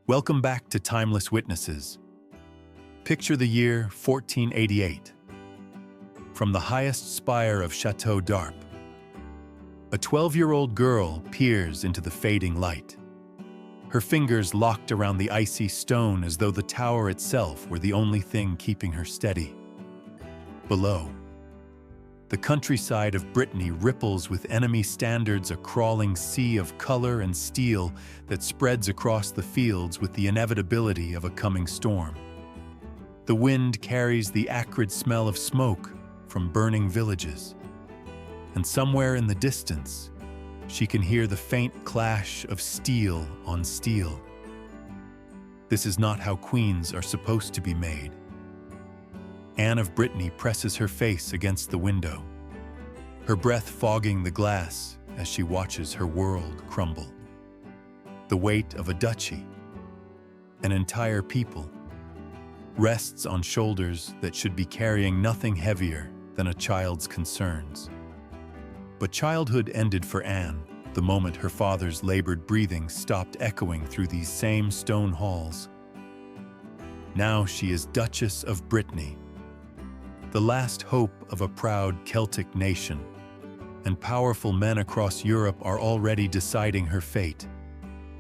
Welcome back to Timeless Witnesses. Picture the year 1488. From the highest spire of Chateau d'Arp, a 12-year-old girl peers into the fading light. Her fingers locked around the icy stone as though the tower itself were the only thing keeping her steady. Below, the countryside of Brittany ripples with enemy standards, a crawling sea of color and steel that spreads across the fields with the inevitability of a coming storm. The wind carries the acrid smell of smoke from burning villages, and somewhere in the distance, she can hear the faint clash of steel on steel. This is not how queens are supposed to be made. Anne of Brittany presses her face against the window, her breath fogging the glass as she watches her world crumble. The weight of a duchy, an entire people, rests on shoulders that should be carrying nothing heavier than a child's concerns. But childhood ended for Anne the moment her father's labored breathing stopped echoing through these same stone halls. Now she is Duchess of Brittany, the last hope of a proud Celtic nation, and powerful men across Europe are already deciding her fate,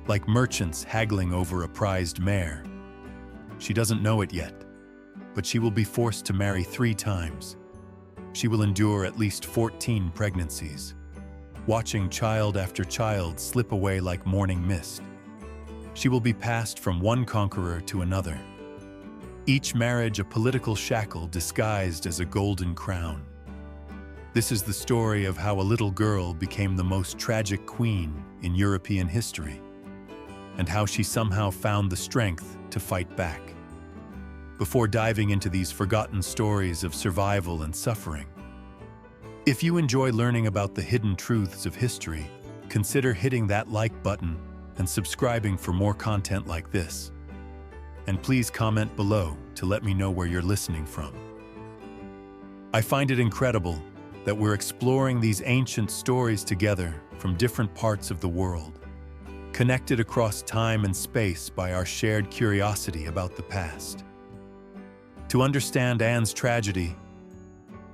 like merchants haggling over a prized mare. She doesn't know it yet, but she will be forced to marry 3 times. She will endure at least 14 pregnancies, watching child after child slip away like morning mist. She will be passed from one conqueror to another, each marriage a political shackle disguised as a golden crown. This is the story of how a little girl became the most tragic queen in European history, and how she somehow found the strength to fight back. Before diving into these forgotten stories of survival and suffering, if you enjoy learning about the hidden truths of history, consider hitting that like button and subscribing for more content like this. And please comment below to let me know where you're listening from. I find it incredible that we're exploring these ancient stories together from different parts of the world, connected across time and space by our shared curiosity about the past. To understand Anne's tragedy,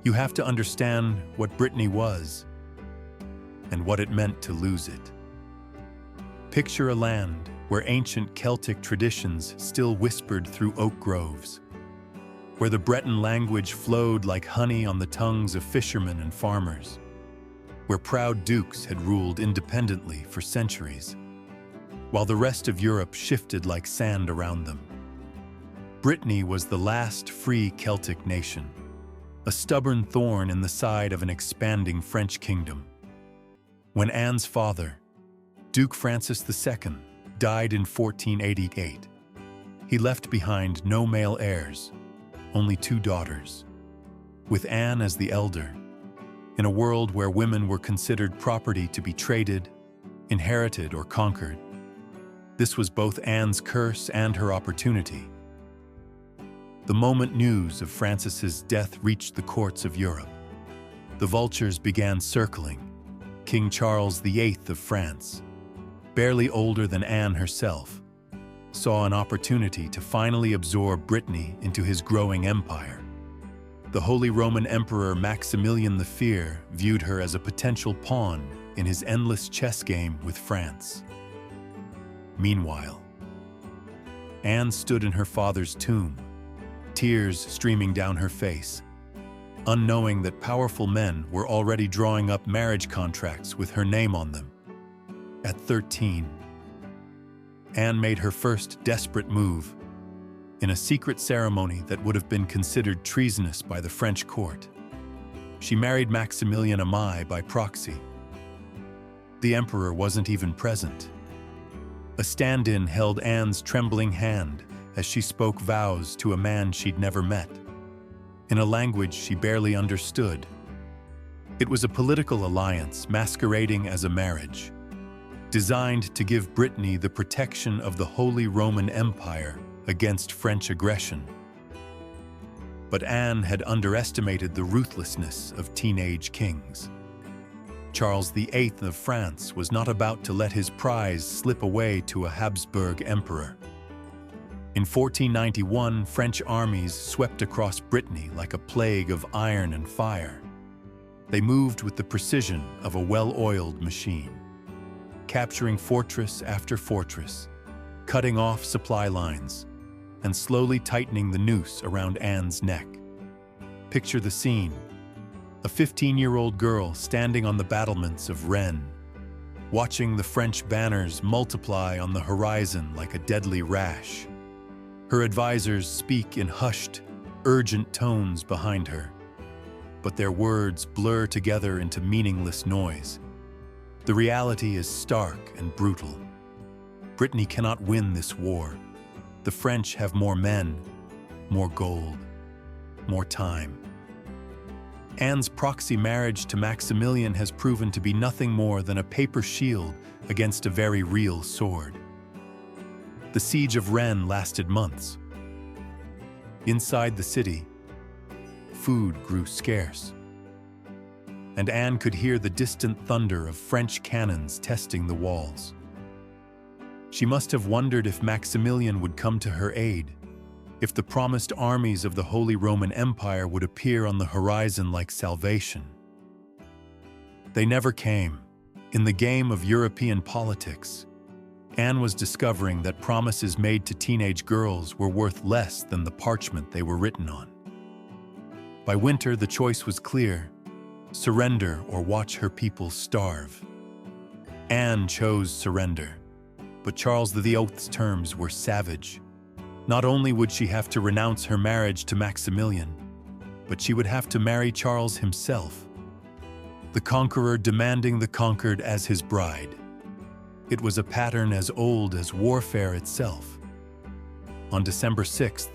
you have to understand what Brittany was and what it meant to lose it. Picture a land where ancient Celtic traditions still whispered through oak groves, where the Breton language flowed like honey on the tongues of fishermen and farmers, where proud dukes had ruled independently for centuries, while the rest of Europe shifted like sand around them. Brittany was the last free Celtic nation, a stubborn thorn in the side of an expanding French kingdom. When Anne's father, Duke Francis II, died in 1488, he left behind no male heirs, only 2 daughters. With Anne as the elder, in a world where women were considered property to be traded, inherited, or conquered, this was both Anne's curse and her opportunity. The moment news of Francis's death reached the courts of Europe, the vultures began circling. King Charles VIII of France, barely older than Anne herself, saw an opportunity to finally absorb Brittany into his growing empire. The Holy Roman Emperor Maximilian the Fierce viewed her as a potential pawn in his endless chess game with France. Meanwhile, Anne stood in her father's tomb, tears streaming down her face, unknowing that powerful men were already drawing up marriage contracts with her name on them. At 13, Anne made her first desperate move in a secret ceremony that would have been considered treasonous by the French court. She married Maximilian Aimé by proxy. The emperor wasn't even present. A stand-in held Anne's trembling hand as she spoke vows to a man she'd never met, in a language she barely understood. It was a political alliance masquerading as a marriage, designed to give Brittany the protection of the Holy Roman Empire against French aggression. But Anne had underestimated the ruthlessness of teenage kings. Charles VIII of France was not about to let his prize slip away to a Habsburg emperor. In 1491, French armies swept across Brittany like a plague of iron and fire. They moved with the precision of a well-oiled machine, capturing fortress after fortress, cutting off supply lines, and slowly tightening the noose around Anne's neck. Picture the scene: a 15-year-old girl standing on the battlements of Rennes, watching the French banners multiply on the horizon like a deadly rash. Her advisors speak in hushed, urgent tones behind her, but their words blur together into meaningless noise. The reality is stark and brutal. Brittany cannot win this war. The French have more men, more gold, more time. Anne's proxy marriage to Maximilian has proven to be nothing more than a paper shield against a very real sword. The siege of Rennes lasted months. Inside the city, food grew scarce, and Anne could hear the distant thunder of French cannons testing the walls. She must have wondered if Maximilian would come to her aid, if the promised armies of the Holy Roman Empire would appear on the horizon like salvation. They never came. In the game of European politics, Anne was discovering that promises made to teenage girls were worth less than the parchment they were written on. By winter, the choice was clear: surrender or watch her people starve. Anne chose surrender, but Charles VIII's terms were savage. Not only would she have to renounce her marriage to Maximilian, but she would have to marry Charles himself, the conqueror demanding the conquered as his bride. It was a pattern as old as warfare itself. On December 6,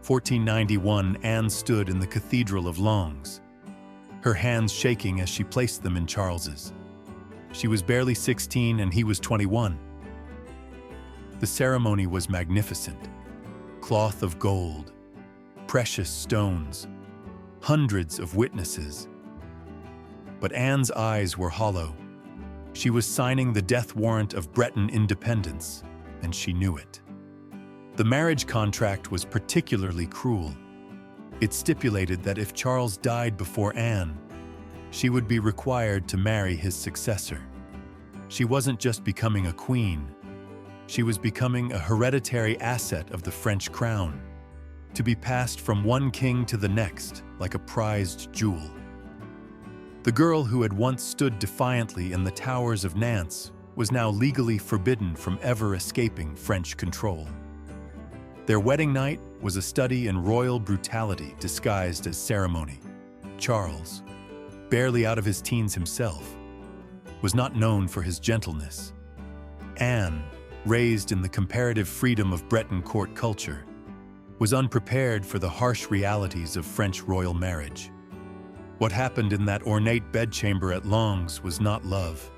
1491, Anne stood in the Cathedral of Lens, her hands shaking as she placed them in Charles's. She was barely 16 and he was 21. The ceremony was magnificent. Cloth of gold, precious stones, hundreds of witnesses. But Anne's eyes were hollow. She was signing the death warrant of Breton independence, and she knew it. The marriage contract was particularly cruel. It stipulated that if Charles died before Anne, she would be required to marry his successor. She wasn't just becoming a queen, she was becoming a hereditary asset of the French crown, to be passed from one king to the next like a prized jewel. The girl who had once stood defiantly in the towers of Nantes was now legally forbidden from ever escaping French control. Their wedding night was a study in royal brutality disguised as ceremony. Charles, barely out of his teens himself, was not known for his gentleness. Anne, raised in the comparative freedom of Breton court culture, was unprepared for the harsh realities of French royal marriage. What happened in that ornate bedchamber at Lens was not love.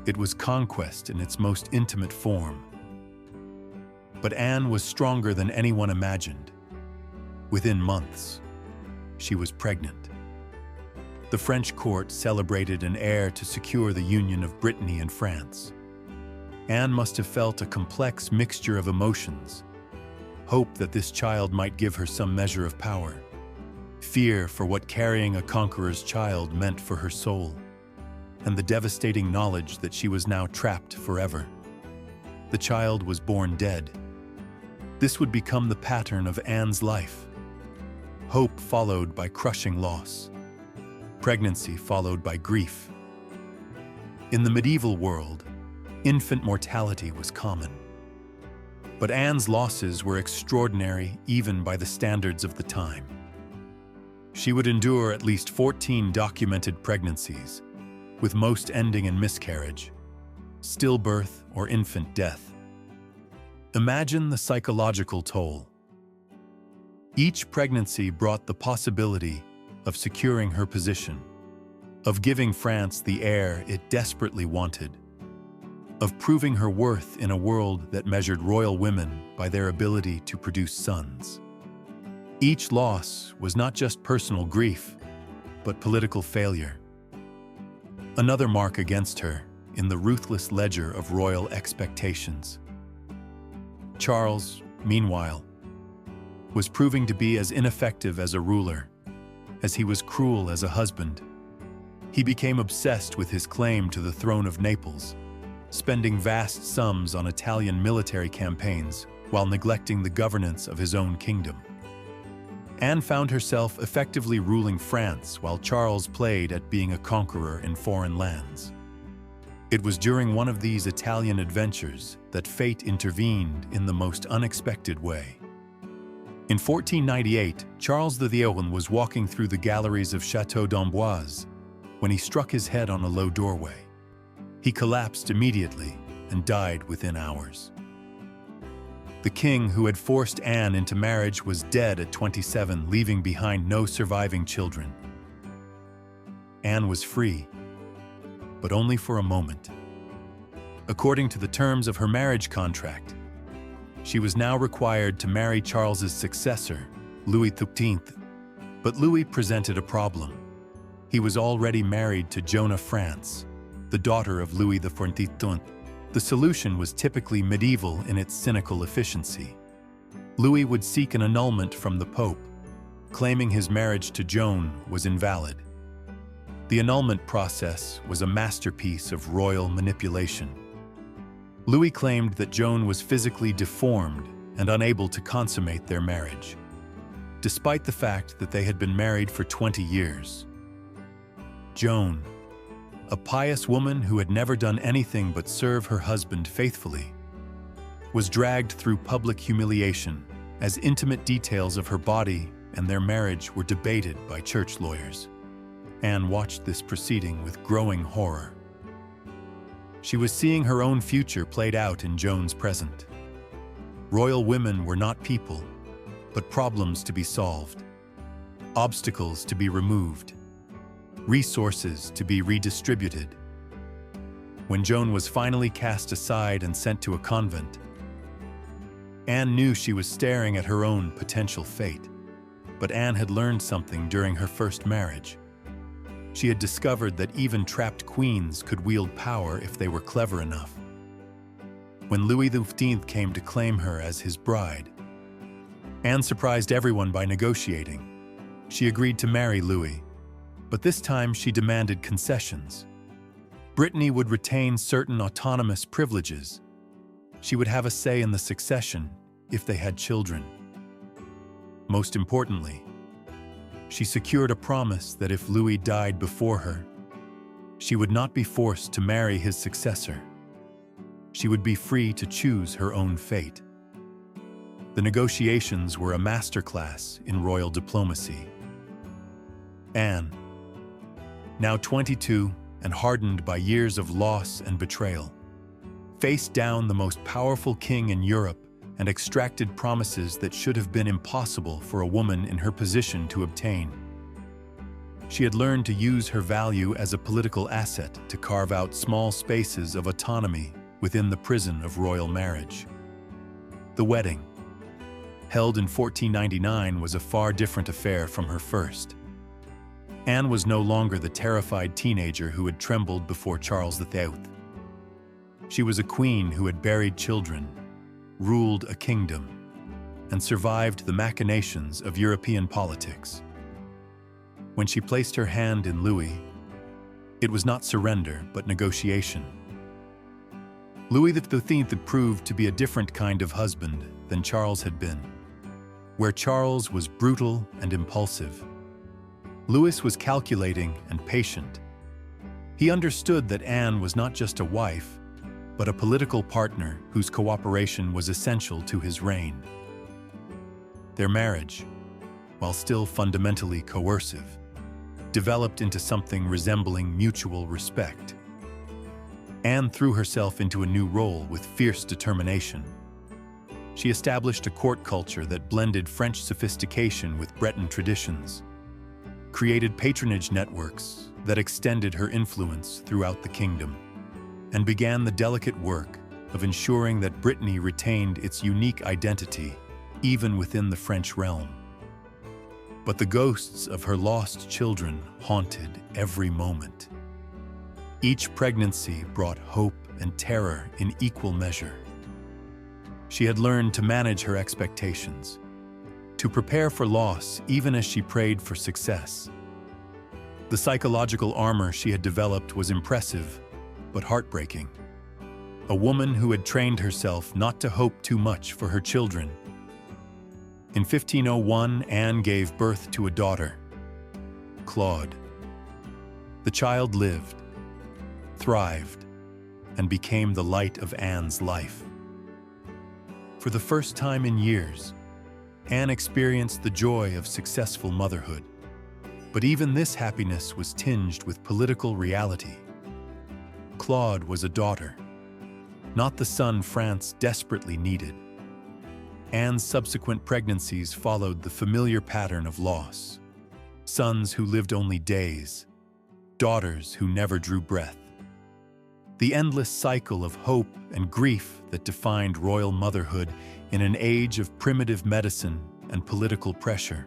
It was conquest in its most intimate form. But Anne was stronger than anyone imagined. Within months, she was pregnant. The French court celebrated an heir to secure the union of Brittany and France. Anne must have felt a complex mixture of emotions: hope that this child might give her some measure of power, fear for what carrying a conqueror's child meant for her soul, and the devastating knowledge that she was now trapped forever. The child was born dead. This would become the pattern of Anne's life. Hope followed by crushing loss. Pregnancy followed by grief. In the medieval world, infant mortality was common. But Anne's losses were extraordinary even by the standards of the time. She would endure at least 14 documented pregnancies, with most ending in miscarriage, stillbirth, or infant death. Imagine the psychological toll. Each pregnancy brought the possibility of securing her position, of giving France the heir it desperately wanted, of proving her worth in a world that measured royal women by their ability to produce sons. Each loss was not just personal grief, but political failure. Another mark against her in the ruthless ledger of royal expectations. Charles, meanwhile, was proving to be as ineffective as a ruler as he was cruel as a husband. He became obsessed with his claim to the throne of Naples, spending vast sums on Italian military campaigns while neglecting the governance of his own kingdom. Anne found herself effectively ruling France while Charles played at being a conqueror in foreign lands. It was during one of these Italian adventures that fate intervened in the most unexpected way. In 1498, Charles the Lion was walking through the galleries of Château d'Amboise when he struck his head on a low doorway. He collapsed immediately and died within hours. The king who had forced Anne into marriage was dead at 27, leaving behind no surviving children. Anne was free, but only for a moment. According to the terms of her marriage contract, she was now required to marry Charles's successor, Louis XIII. But Louis presented a problem. He was already married to Joan of France, the daughter of Louis XIV. The solution was typically medieval in its cynical efficiency. Louis would seek an annulment from the Pope, claiming his marriage to Joan was invalid. The annulment process was a masterpiece of royal manipulation. Louis claimed that Joan was physically deformed and unable to consummate their marriage, despite the fact that they had been married for 20 years. Joan, a pious woman who had never done anything but serve her husband faithfully, was dragged through public humiliation as intimate details of her body and their marriage were debated by church lawyers. Anne watched this proceeding with growing horror. She was seeing her own future played out in Joan's present. Royal women were not people, but problems to be solved, obstacles to be removed, resources to be redistributed. When Joan was finally cast aside and sent to a convent, Anne knew she was staring at her own potential fate. But Anne had learned something during her first marriage. She had discovered that even trapped queens could wield power if they were clever enough. When Louis XV came to claim her as his bride, Anne surprised everyone by negotiating. She agreed to marry Louis, but this time she demanded concessions. Brittany would retain certain autonomous privileges. She would have a say in the succession if they had children. Most importantly, she secured a promise that if Louis died before her, she would not be forced to marry his successor. She would be free to choose her own fate. The negotiations were a masterclass in royal diplomacy. Anne, now 22 and hardened by years of loss and betrayal, faced down the most powerful king in Europe and extracted promises that should have been impossible for a woman in her position to obtain. She had learned to use her value as a political asset to carve out small spaces of autonomy within the prison of royal marriage. The wedding, held in 1499, was a far different affair from her first. Anne was no longer the terrified teenager who had trembled before Charles VIII. She was a queen who had buried children, ruled a kingdom, and survived the machinations of European politics. When she placed her hand in Louis, it was not surrender, but negotiation. Louis XV had proved to be a different kind of husband than Charles had been. Where Charles was brutal and impulsive, Louis was calculating and patient. He understood that Anne was not just a wife, but a political partner whose cooperation was essential to his reign. Their marriage, while still fundamentally coercive, developed into something resembling mutual respect. Anne threw herself into a new role with fierce determination. She established a court culture that blended French sophistication with Breton traditions, created patronage networks that extended her influence throughout the kingdom, and began the delicate work of ensuring that Brittany retained its unique identity even within the French realm. But the ghosts of her lost children haunted every moment. Each pregnancy brought hope and terror in equal measure. She had learned to manage her expectations, to prepare for loss even as she prayed for success. The psychological armor she had developed was impressive, but heartbreaking. A woman who had trained herself not to hope too much for her children. In 1501, Anne gave birth to a daughter, Claude. The child lived, thrived, and became the light of Anne's life. For the first time in years, Anne experienced the joy of successful motherhood. But even this happiness was tinged with political reality. Claude was a daughter, not the son France desperately needed. Anne's subsequent pregnancies followed the familiar pattern of loss. Sons who lived only days, daughters who never drew breath. The endless cycle of hope and grief that defined royal motherhood in an age of primitive medicine and political pressure.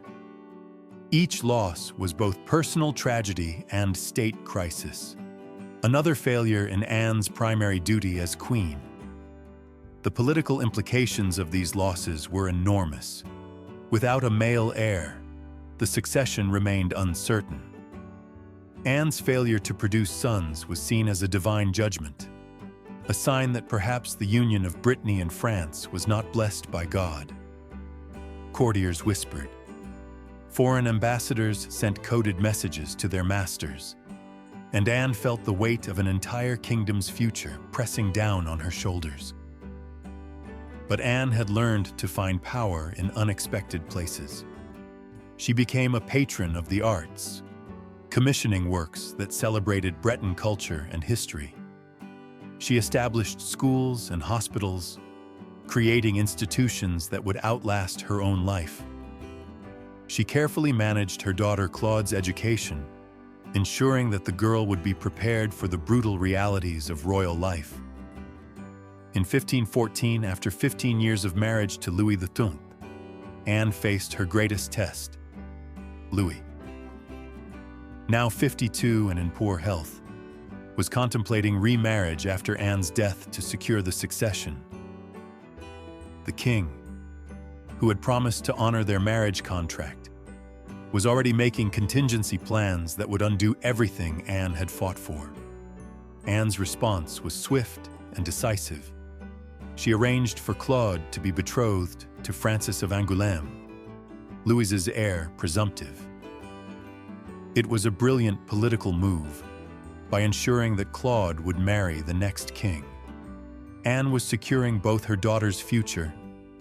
Each loss was both personal tragedy and state crisis. Another failure in Anne's primary duty as queen. The political implications of these losses were enormous. Without a male heir, the succession remained uncertain. Anne's failure to produce sons was seen as a divine judgment, a sign that perhaps the union of Brittany and France was not blessed by God. Courtiers whispered. Foreign ambassadors sent coded messages to their masters, and Anne felt the weight of an entire kingdom's future pressing down on her shoulders. But Anne had learned to find power in unexpected places. She became a patron of the arts, commissioning works that celebrated Breton culture and history. She established schools and hospitals, creating institutions that would outlast her own life. She carefully managed her daughter Claude's education, ensuring that the girl would be prepared for the brutal realities of royal life. In 1514, after 15 years of marriage to Louis XIII, Anne faced her greatest test, Louis. Now 52 and in poor health, was contemplating remarriage after Anne's death to secure the succession. The king, who had promised to honor their marriage contract, was already making contingency plans that would undo everything Anne had fought for. Anne's response was swift and decisive. She arranged for Claude to be betrothed to Francis of Angoulême, Louis's heir presumptive. It was a brilliant political move by ensuring that Claude would marry the next king. Anne was securing both her daughter's future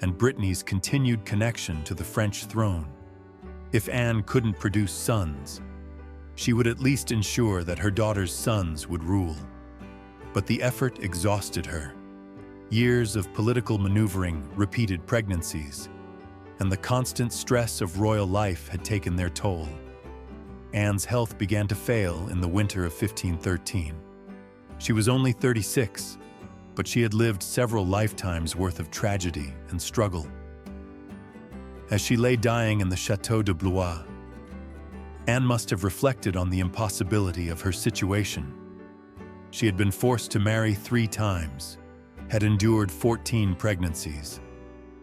and Brittany's continued connection to the French throne. If Anne couldn't produce sons, she would at least ensure that her daughter's sons would rule. But the effort exhausted her. Years of political maneuvering, repeated pregnancies, and the constant stress of royal life had taken their toll. Anne's health began to fail in the winter of 1513. She was only 36, but she had lived several lifetimes worth of tragedy and struggle. As she lay dying in the Château de Blois, Anne must have reflected on the impossibility of her situation. She had been forced to marry 3 times, had endured 14 pregnancies,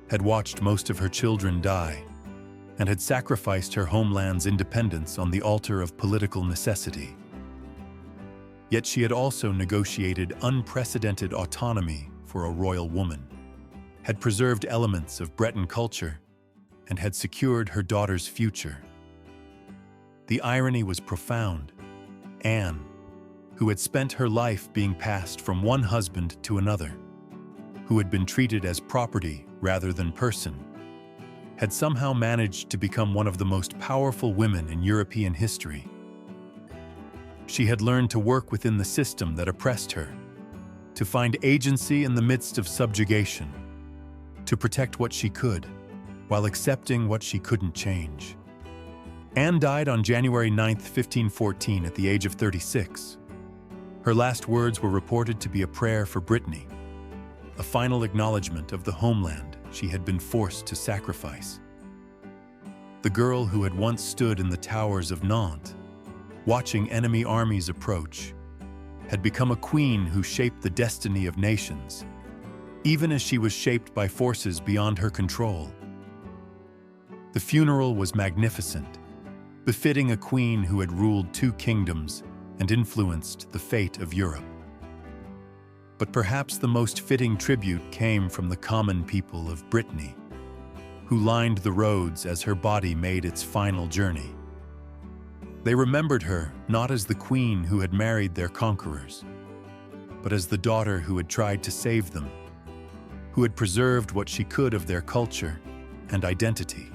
had watched most of her children die, and had sacrificed her homeland's independence on the altar of political necessity. Yet she had also negotiated unprecedented autonomy for a royal woman, had preserved elements of Breton culture, and had secured her daughter's future. The irony was profound. Anne, who had spent her life being passed from one husband to another, who had been treated as property rather than person, had somehow managed to become one of the most powerful women in European history. She had learned to work within the system that oppressed her, to find agency in the midst of subjugation, to protect what she could, while accepting what she couldn't change. Anne died on January 9, 1514, at the age of 36. Her last words were reported to be a prayer for Brittany, a final acknowledgement of the homeland she had been forced to sacrifice. The girl who had once stood in the towers of Nantes, watching enemy armies approach, had become a queen who shaped the destiny of nations, even as she was shaped by forces beyond her control. The funeral was magnificent, befitting a queen who had ruled 2 kingdoms and influenced the fate of Europe. But perhaps the most fitting tribute came from the common people of Brittany, who lined the roads as her body made its final journey. They remembered her not as the queen who had married their conquerors, but as the daughter who had tried to save them, who had preserved what she could of their culture and identity.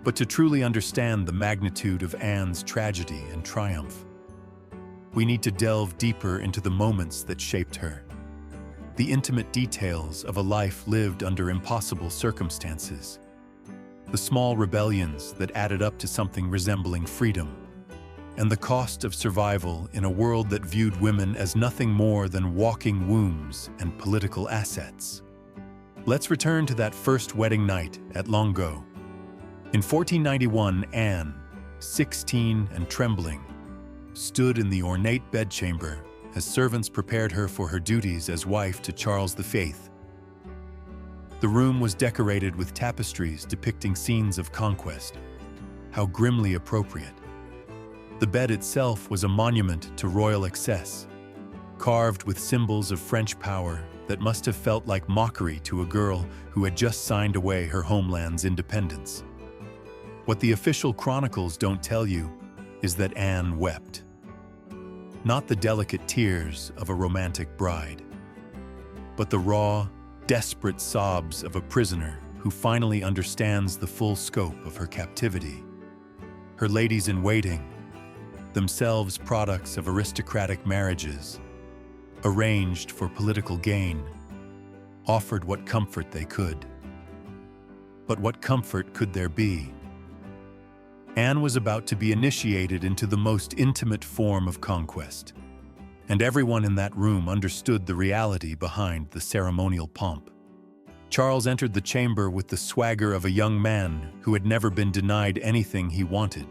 But to truly understand the magnitude of Anne's tragedy and triumph, we need to delve deeper into the moments that shaped her, the intimate details of a life lived under impossible circumstances, the small rebellions that added up to something resembling freedom, and the cost of survival in a world that viewed women as nothing more than walking wombs and political assets. Let's return to that first wedding night at Longueuil. In 1491, Anne, 16 and trembling, stood in the ornate bedchamber as servants prepared her for her duties as wife to Charles V. The room was decorated with tapestries depicting scenes of conquest. How grimly appropriate. The bed itself was a monument to royal excess, carved with symbols of French power that must have felt like mockery to a girl who had just signed away her homeland's independence. What the official chronicles don't tell you is that Anne wept. Not the delicate tears of a romantic bride, but the raw, desperate sobs of a prisoner who finally understands the full scope of her captivity. Her ladies-in-waiting, themselves products of aristocratic marriages, arranged for political gain, offered what comfort they could. But what comfort could there be? Anne was about to be initiated into the most intimate form of conquest, and everyone in that room understood the reality behind the ceremonial pomp. Charles entered the chamber with the swagger of a young man who had never been denied anything he wanted.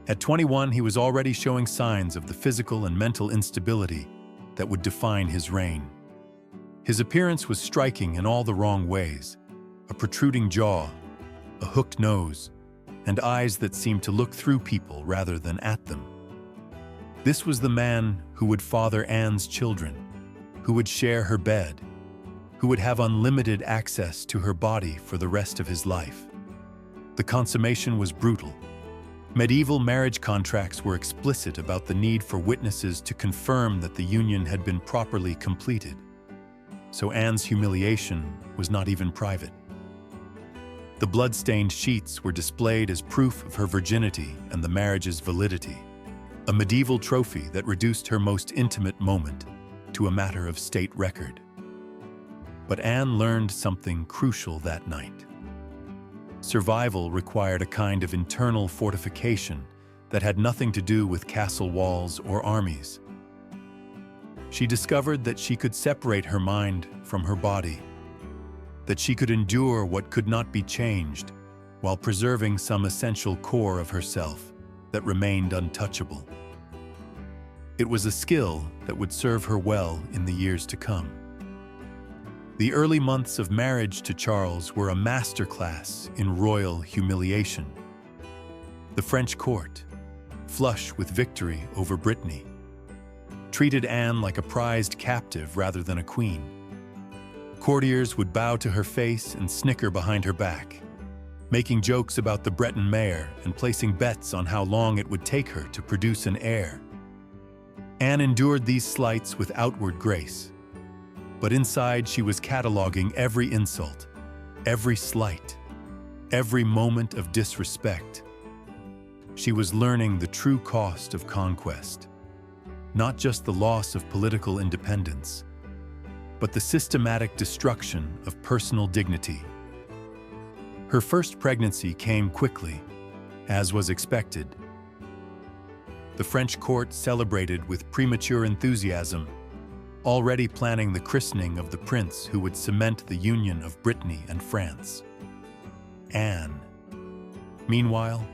At 21, he was already showing signs of the physical and mental instability that would define his reign. His appearance was striking in all the wrong ways: a protruding jaw, a hooked nose, and eyes that seemed to look through people rather than at them. This was the man who would father Anne's children, who would share her bed, who would have unlimited access to her body for the rest of his life. The consummation was brutal. Medieval marriage contracts were explicit about the need for witnesses to confirm that the union had been properly completed. So Anne's humiliation was not even private. The blood-stained sheets were displayed as proof of her virginity and the marriage's validity, a medieval trophy that reduced her most intimate moment to a matter of state record. But Anne learned something crucial that night. Survival required a kind of internal fortification that had nothing to do with castle walls or armies. She discovered that she could separate her mind from her body, that she could endure what could not be changed while preserving some essential core of herself that remained untouchable. It was a skill that would serve her well in the years to come. The early months of marriage to Charles were a masterclass in royal humiliation. The French court, flush with victory over Brittany, treated Anne like a prized captive rather than a queen. Courtiers would bow to her face and snicker behind her back, making jokes about the Breton mare and placing bets on how long it would take her to produce an heir. Anne endured these slights with outward grace, but inside she was cataloging every insult, every slight, every moment of disrespect. She was learning the true cost of conquest, not just the loss of political independence, but the systematic destruction of personal dignity. Her first pregnancy came quickly, as was expected. The French court celebrated with premature enthusiasm, already planning the christening of the prince who would cement the union of Brittany and France. Anne, meanwhile,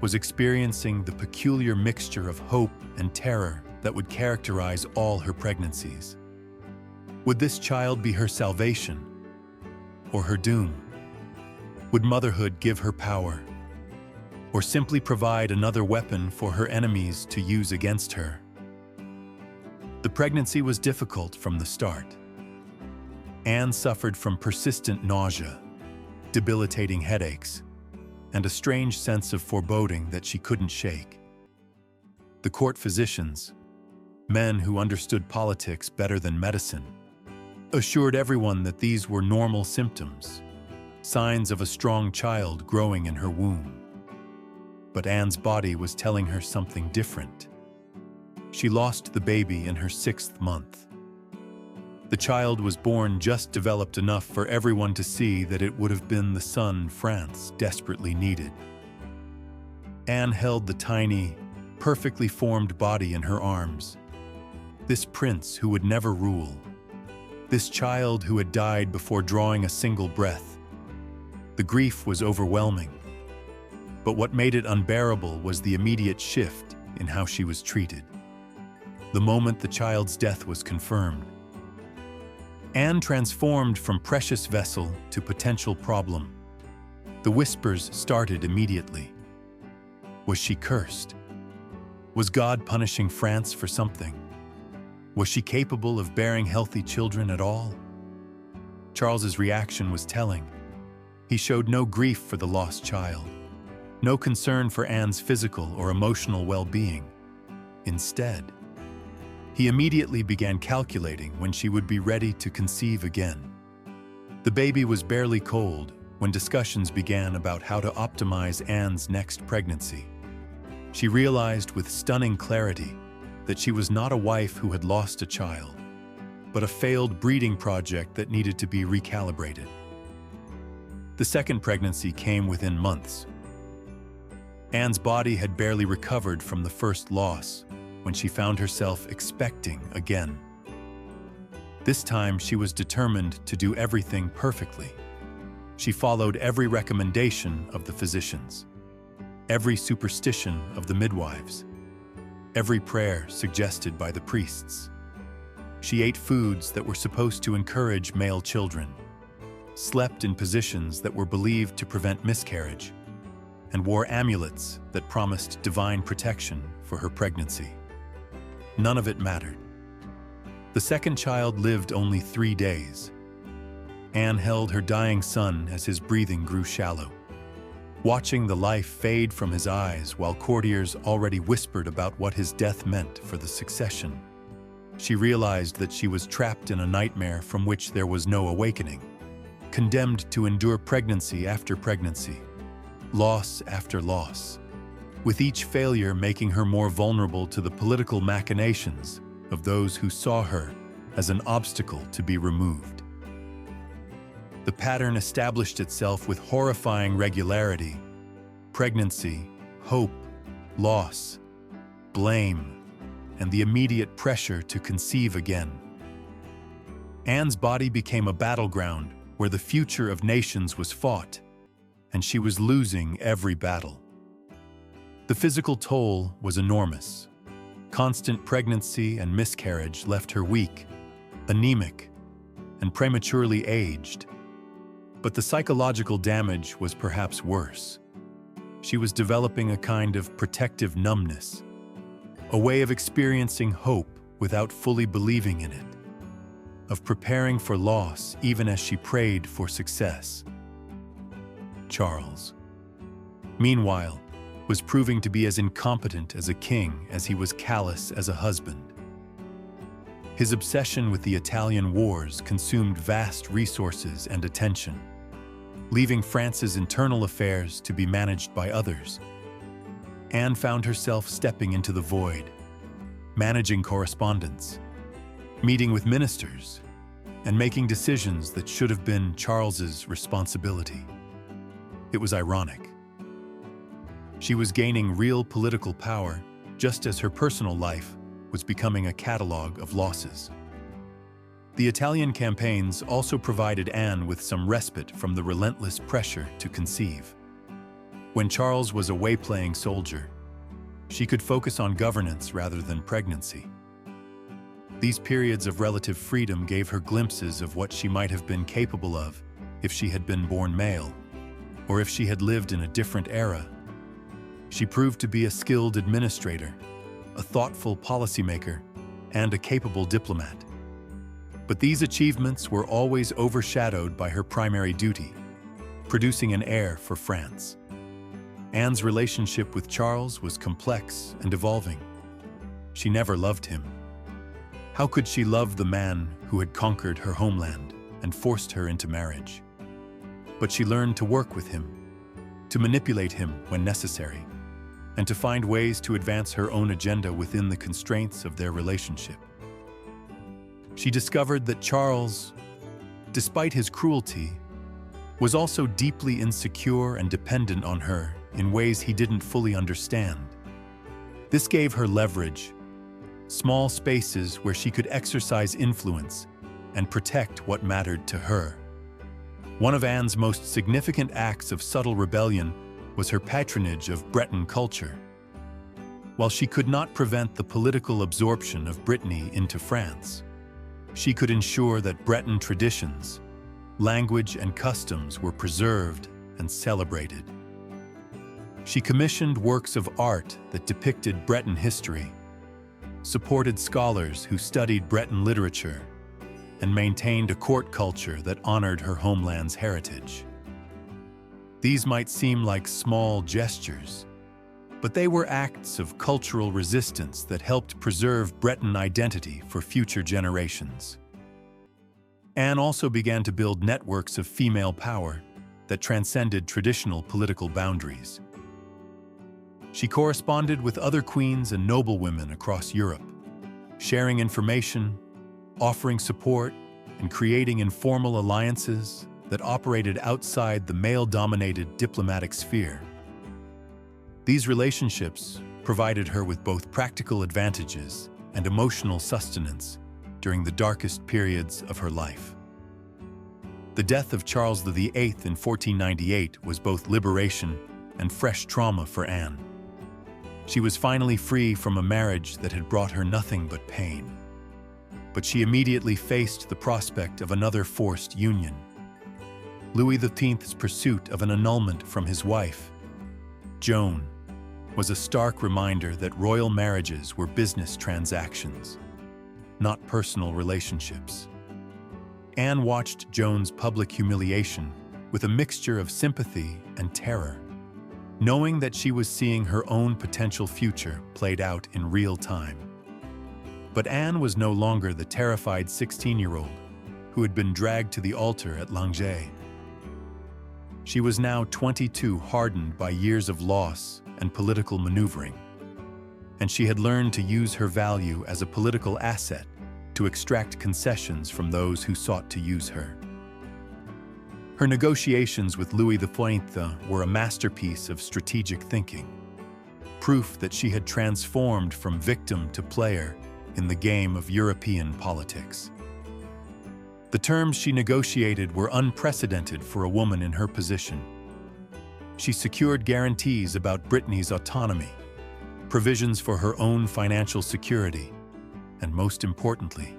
was experiencing the peculiar mixture of hope and terror that would characterize all her pregnancies. Would this child be her salvation or her doom? Would motherhood give her power or simply provide another weapon for her enemies to use against her? The pregnancy was difficult from the start. Anne suffered from persistent nausea, debilitating headaches, and a strange sense of foreboding that she couldn't shake. The court physicians, men who understood politics better than medicine, assured everyone that these were normal symptoms, signs of a strong child growing in her womb. But Anne's body was telling her something different. She lost the baby in her 6th month. The child was born just developed enough for everyone to see that it would have been the son France desperately needed. Anne held the tiny, perfectly formed body in her arms. This prince who would never rule. This child who had died before drawing a single breath. The grief was overwhelming. But what made it unbearable was the immediate shift in how she was treated. The moment the child's death was confirmed, Anne transformed from precious vessel to potential problem. The whispers started immediately. Was she cursed? Was God punishing France for something? Was she capable of bearing healthy children at all? Charles's reaction was telling. He showed no grief for the lost child, no concern for Anne's physical or emotional well-being. Instead, he immediately began calculating when she would be ready to conceive again. The baby was barely cold when discussions began about how to optimize Anne's next pregnancy. She realized with stunning clarity that she was not a wife who had lost a child, but a failed breeding project that needed to be recalibrated. The second pregnancy came within months. Anne's body had barely recovered from the first loss when she found herself expecting again. This time, she was determined to do everything perfectly. She followed every recommendation of the physicians, every superstition of the midwives, every prayer suggested by the priests. She ate foods that were supposed to encourage male children, slept in positions that were believed to prevent miscarriage, and wore amulets that promised divine protection for her pregnancy. None of it mattered. The second child lived only 3 days. Anne held her dying son as his breathing grew shallow, watching the life fade from his eyes while courtiers already whispered about what his death meant for the succession. She realized that she was trapped in a nightmare from which there was no awakening, condemned to endure pregnancy after pregnancy, loss after loss, with each failure making her more vulnerable to the political machinations of those who saw her as an obstacle to be removed. The pattern established itself with horrifying regularity: pregnancy, hope, loss, blame, and the immediate pressure to conceive again. Anne's body became a battleground where the future of nations was fought, and she was losing every battle. The physical toll was enormous. Constant pregnancy and miscarriage left her weak, anemic, and prematurely aged. But the psychological damage was perhaps worse. She was developing a kind of protective numbness, a way of experiencing hope without fully believing in it, of preparing for loss even as she prayed for success. Charles, meanwhile, was proving to be as incompetent as a king as he was callous as a husband. His obsession with the Italian wars consumed vast resources and attention, leaving France's internal affairs to be managed by others. Anne found herself stepping into the void, managing correspondence, meeting with ministers, and making decisions that should have been Charles's responsibility. It was ironic. She was gaining real political power, just as her personal life was becoming a catalog of losses. The Italian campaigns also provided Anne with some respite from the relentless pressure to conceive. When Charles was a way-playing soldier, she could focus on governance rather than pregnancy. These periods of relative freedom gave her glimpses of what she might have been capable of if she had been born male, or if she had lived in a different era. She proved to be a skilled administrator, a thoughtful policymaker, and a capable diplomat. But these achievements were always overshadowed by her primary duty, producing an heir for France. Anne's relationship with Charles was complex and evolving. She never loved him. How could she love the man who had conquered her homeland and forced her into marriage? But she learned to work with him, to manipulate him when necessary, and to find ways to advance her own agenda within the constraints of their relationship. She discovered that Charles, despite his cruelty, was also deeply insecure and dependent on her in ways he didn't fully understand. This gave her leverage, small spaces where she could exercise influence and protect what mattered to her. One of Anne's most significant acts of subtle rebellion was her patronage of Breton culture. While she could not prevent the political absorption of Brittany into France, she could ensure that Breton traditions, language, and customs were preserved and celebrated. She commissioned works of art that depicted Breton history, supported scholars who studied Breton literature, and maintained a court culture that honored her homeland's heritage. These might seem like small gestures, but they were acts of cultural resistance that helped preserve Breton identity for future generations. Anne also began to build networks of female power that transcended traditional political boundaries. She corresponded with other queens and noblewomen across Europe, sharing information, offering support, and creating informal alliances that operated outside the male-dominated diplomatic sphere. These relationships provided her with both practical advantages and emotional sustenance during the darkest periods of her life. The death of Charles VIII in 1498 was both liberation and fresh trauma for Anne. She was finally free from a marriage that had brought her nothing but pain. But she immediately faced the prospect of another forced union. Louis XII's pursuit of an annulment from his wife, Joan, was a stark reminder that royal marriages were business transactions, not personal relationships. Anne watched Joan's public humiliation with a mixture of sympathy and terror, knowing that she was seeing her own potential future played out in real time. But Anne was no longer the terrified 16-year-old who had been dragged to the altar at Langeais. She was now 22, hardened by years of loss and political maneuvering, and she had learned to use her value as a political asset to extract concessions from those who sought to use her. Her negotiations with Louis XIV were a masterpiece of strategic thinking, proof that she had transformed from victim to player in the game of European politics. The terms she negotiated were unprecedented for a woman in her position. She secured guarantees about Brittany's autonomy, provisions for her own financial security, and most importantly,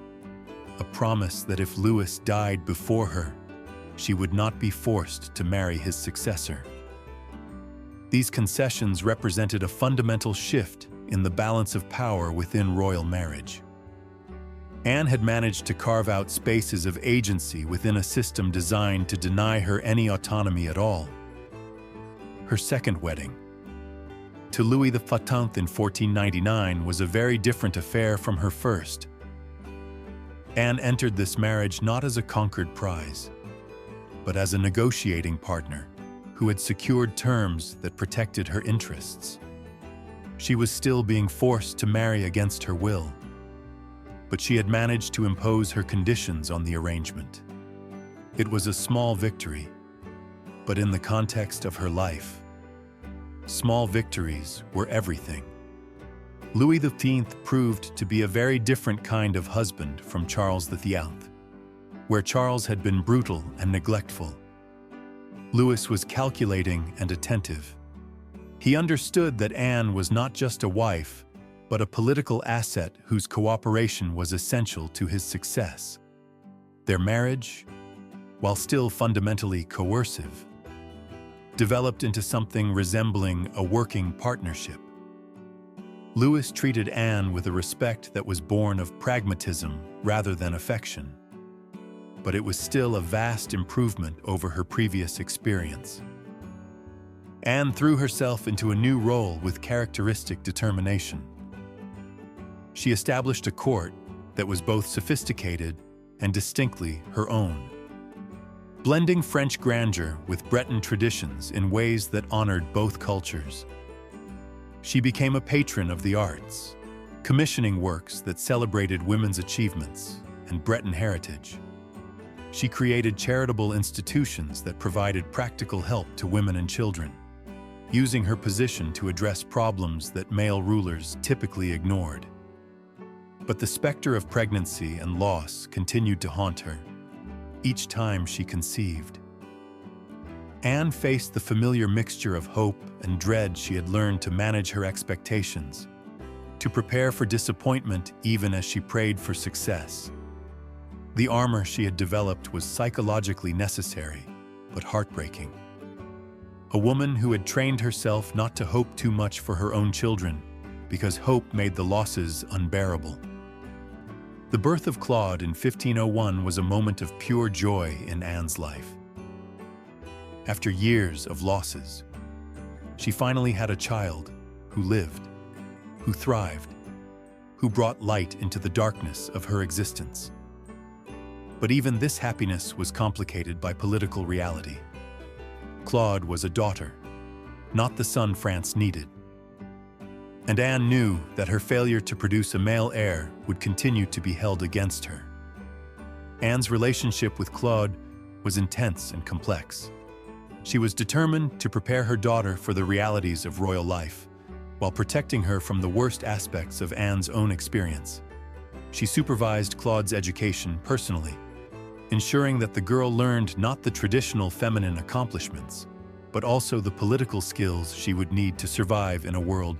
a promise that if Louis died before her, she would not be forced to marry his successor. These concessions represented a fundamental shift in the balance of power within royal marriage. Anne had managed to carve out spaces of agency within a system designed to deny her any autonomy at all. Her second wedding, to Louis XIV in 1499, was a very different affair from her first. Anne entered this marriage not as a conquered prize, but as a negotiating partner who had secured terms that protected her interests. She was still being forced to marry against her will, but she had managed to impose her conditions on the arrangement. It was a small victory, but in the context of her life, small victories were everything. Louis XIV proved to be a very different kind of husband from Charles VIII, where Charles had been brutal and neglectful. Louis was calculating and attentive. He understood that Anne was not just a wife, but a political asset whose cooperation was essential to his success. Their marriage, while still fundamentally coercive, developed into something resembling a working partnership. Louis treated Anne with a respect that was born of pragmatism rather than affection, but it was still a vast improvement over her previous experience. Anne threw herself into a new role with characteristic determination. She established a court that was both sophisticated and distinctly her own, blending French grandeur with Breton traditions in ways that honored both cultures. She became a patron of the arts, commissioning works that celebrated women's achievements and Breton heritage. She created charitable institutions that provided practical help to women and children, using her position to address problems that male rulers typically ignored. But the specter of pregnancy and loss continued to haunt her, each time she conceived. Anne faced the familiar mixture of hope and dread. She had learned to manage her expectations, to prepare for disappointment even as she prayed for success. The armor she had developed was psychologically necessary, but heartbreaking. A woman who had trained herself not to hope too much for her own children, because hope made the losses unbearable. The birth of Claude in 1501 was a moment of pure joy in Anne's life. After years of losses, she finally had a child who lived, who thrived, who brought light into the darkness of her existence. But even this happiness was complicated by political reality. Claude was a daughter, not the son France needed. And Anne knew that her failure to produce a male heir would continue to be held against her. Anne's relationship with Claude was intense and complex. She was determined to prepare her daughter for the realities of royal life, while protecting her from the worst aspects of Anne's own experience. She supervised Claude's education personally, ensuring that the girl learned not the traditional feminine accomplishments, but also the political skills she would need to survive in a world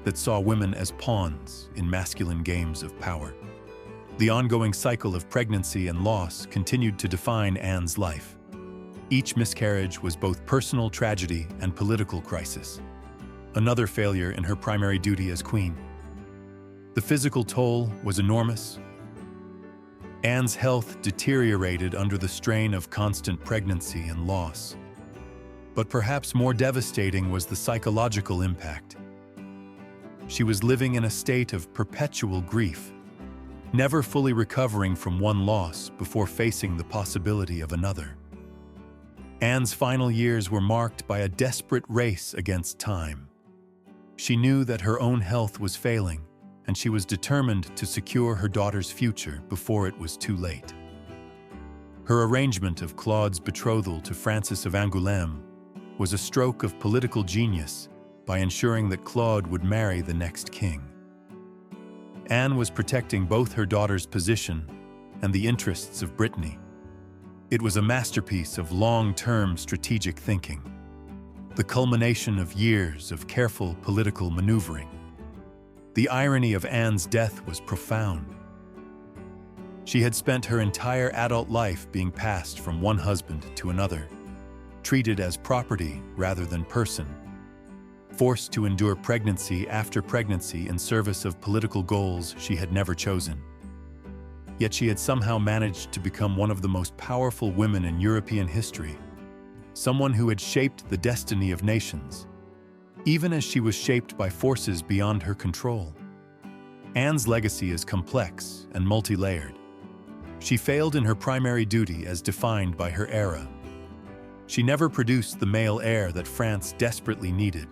that saw women as pawns in masculine games of power. The ongoing cycle of pregnancy and loss continued to define Anne's life. Each miscarriage was both personal tragedy and political crisis, another failure in her primary duty as queen. The physical toll was enormous. Anne's health deteriorated under the strain of constant pregnancy and loss. But perhaps more devastating was the psychological impact. She was living in a state of perpetual grief, never fully recovering from one loss before facing the possibility of another. Anne's final years were marked by a desperate race against time. She knew that her own health was failing, and she was determined to secure her daughter's future before it was too late. Her arrangement of Claude's betrothal to Francis of Angoulême was a stroke of political genius by ensuring that Claude would marry the next king. Anne was protecting both her daughter's position and the interests of Brittany. It was a masterpiece of long-term strategic thinking, the culmination of years of careful political maneuvering. The irony of Anne's death was profound. She had spent her entire adult life being passed from one husband to another, treated as property rather than person, forced to endure pregnancy after pregnancy in service of political goals she had never chosen. Yet she had somehow managed to become one of the most powerful women in European history, someone who had shaped the destiny of nations, even as she was shaped by forces beyond her control. Anne's legacy is complex and multi-layered. She failed in her primary duty as defined by her era. She never produced the male heir that France desperately needed,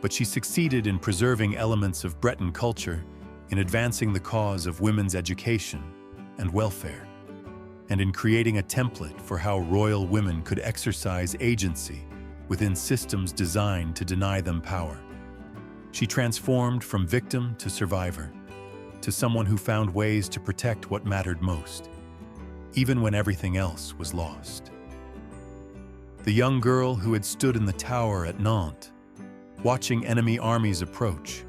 but she succeeded in preserving elements of Breton culture, in advancing the cause of women's education and welfare, and in creating a template for how royal women could exercise agency within systems designed to deny them power. She transformed from victim to survivor, to someone who found ways to protect what mattered most, even when everything else was lost. The young girl who had stood in the tower at Nantes, watching enemy armies approach,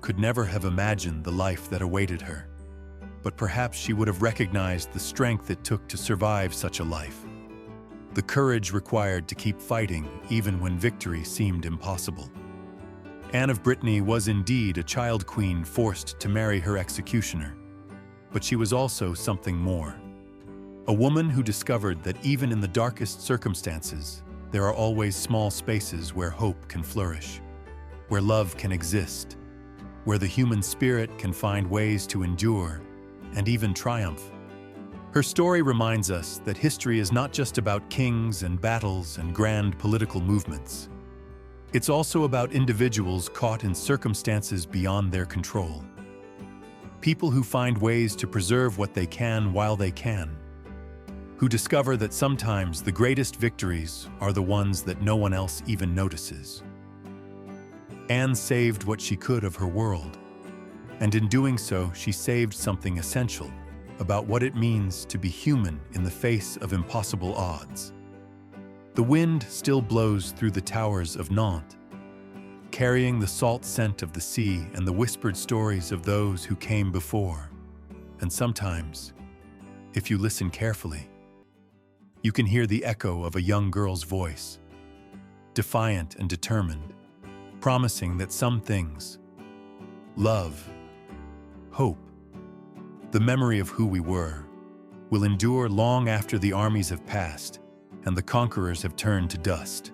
could never have imagined the life that awaited her, but perhaps she would have recognized the strength it took to survive such a life, the courage required to keep fighting even when victory seemed impossible. Anne of Brittany was indeed a child queen forced to marry her executioner, but she was also something more. A woman who discovered that even in the darkest circumstances, there are always small spaces where hope can flourish, where love can exist, where the human spirit can find ways to endure and even triumph. Her story reminds us that history is not just about kings and battles and grand political movements. It's also about individuals caught in circumstances beyond their control. People who find ways to preserve what they can while they can, who discover that sometimes the greatest victories are the ones that no one else even notices. Anne saved what she could of her world, and in doing so, she saved something essential about what it means to be human in the face of impossible odds. The wind still blows through the towers of Nantes, carrying the salt scent of the sea and the whispered stories of those who came before. And sometimes, if you listen carefully, you can hear the echo of a young girl's voice, defiant and determined, promising that some things, love, hope, the memory of who we were, will endure long after the armies have passed and the conquerors have turned to dust.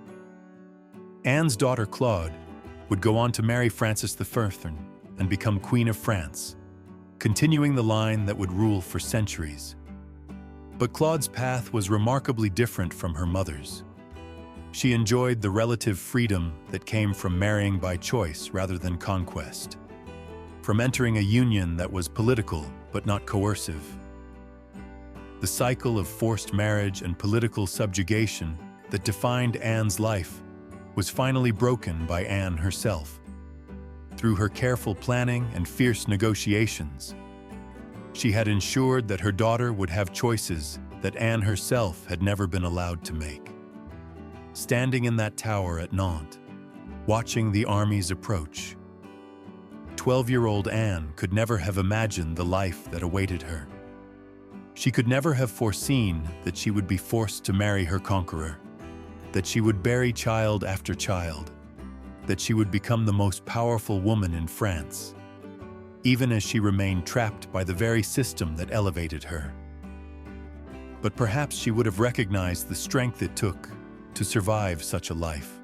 Anne's daughter Claude would go on to marry Francis I and become Queen of France, continuing the line that would rule for centuries. But Claude's path was remarkably different from her mother's. She enjoyed the relative freedom that came from marrying by choice rather than conquest, from entering a union that was political but not coercive. The cycle of forced marriage and political subjugation that defined Anne's life was finally broken by Anne herself. Through her careful planning and fierce negotiations, she had ensured that her daughter would have choices that Anne herself had never been allowed to make. Standing in that tower at Nantes, watching the armies approach, 12-year-old Anne could never have imagined the life that awaited her. She could never have foreseen that she would be forced to marry her conqueror, that she would bury child after child, that she would become the most powerful woman in France, even as she remained trapped by the very system that elevated her. But perhaps she would have recognized the strength it took to survive such a life.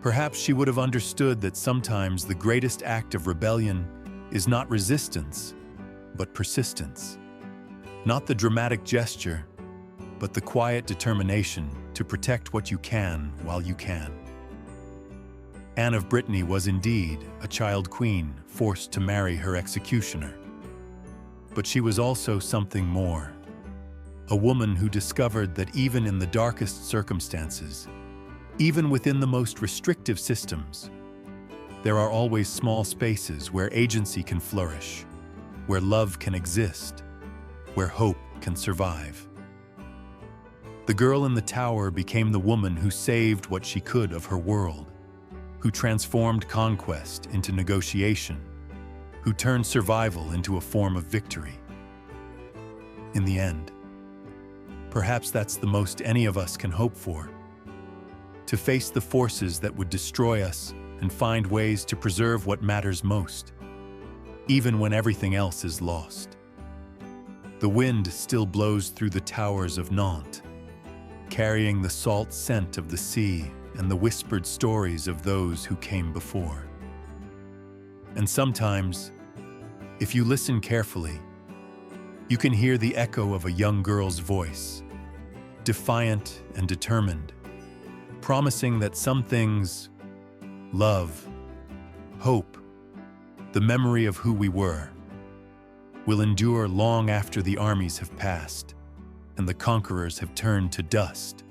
Perhaps she would have understood that sometimes the greatest act of rebellion is not resistance, but persistence. Not the dramatic gesture, but the quiet determination to protect what you can while you can. Anne of Brittany was indeed a child queen forced to marry her executioner. But she was also something more. A woman who discovered that even in the darkest circumstances, even within the most restrictive systems, there are always small spaces where agency can flourish, where love can exist, where hope can survive. The girl in the tower became the woman who saved what she could of her world, who transformed conquest into negotiation, who turned survival into a form of victory. In the end, perhaps that's the most any of us can hope for: to face the forces that would destroy us and find ways to preserve what matters most, even when everything else is lost. The wind still blows through the towers of Nantes, carrying the salt scent of the sea and the whispered stories of those who came before. And sometimes, if you listen carefully, you can hear the echo of a young girl's voice, defiant and determined, promising that some things, love, hope, the memory of who we were, will endure long after the armies have passed and the conquerors have turned to dust.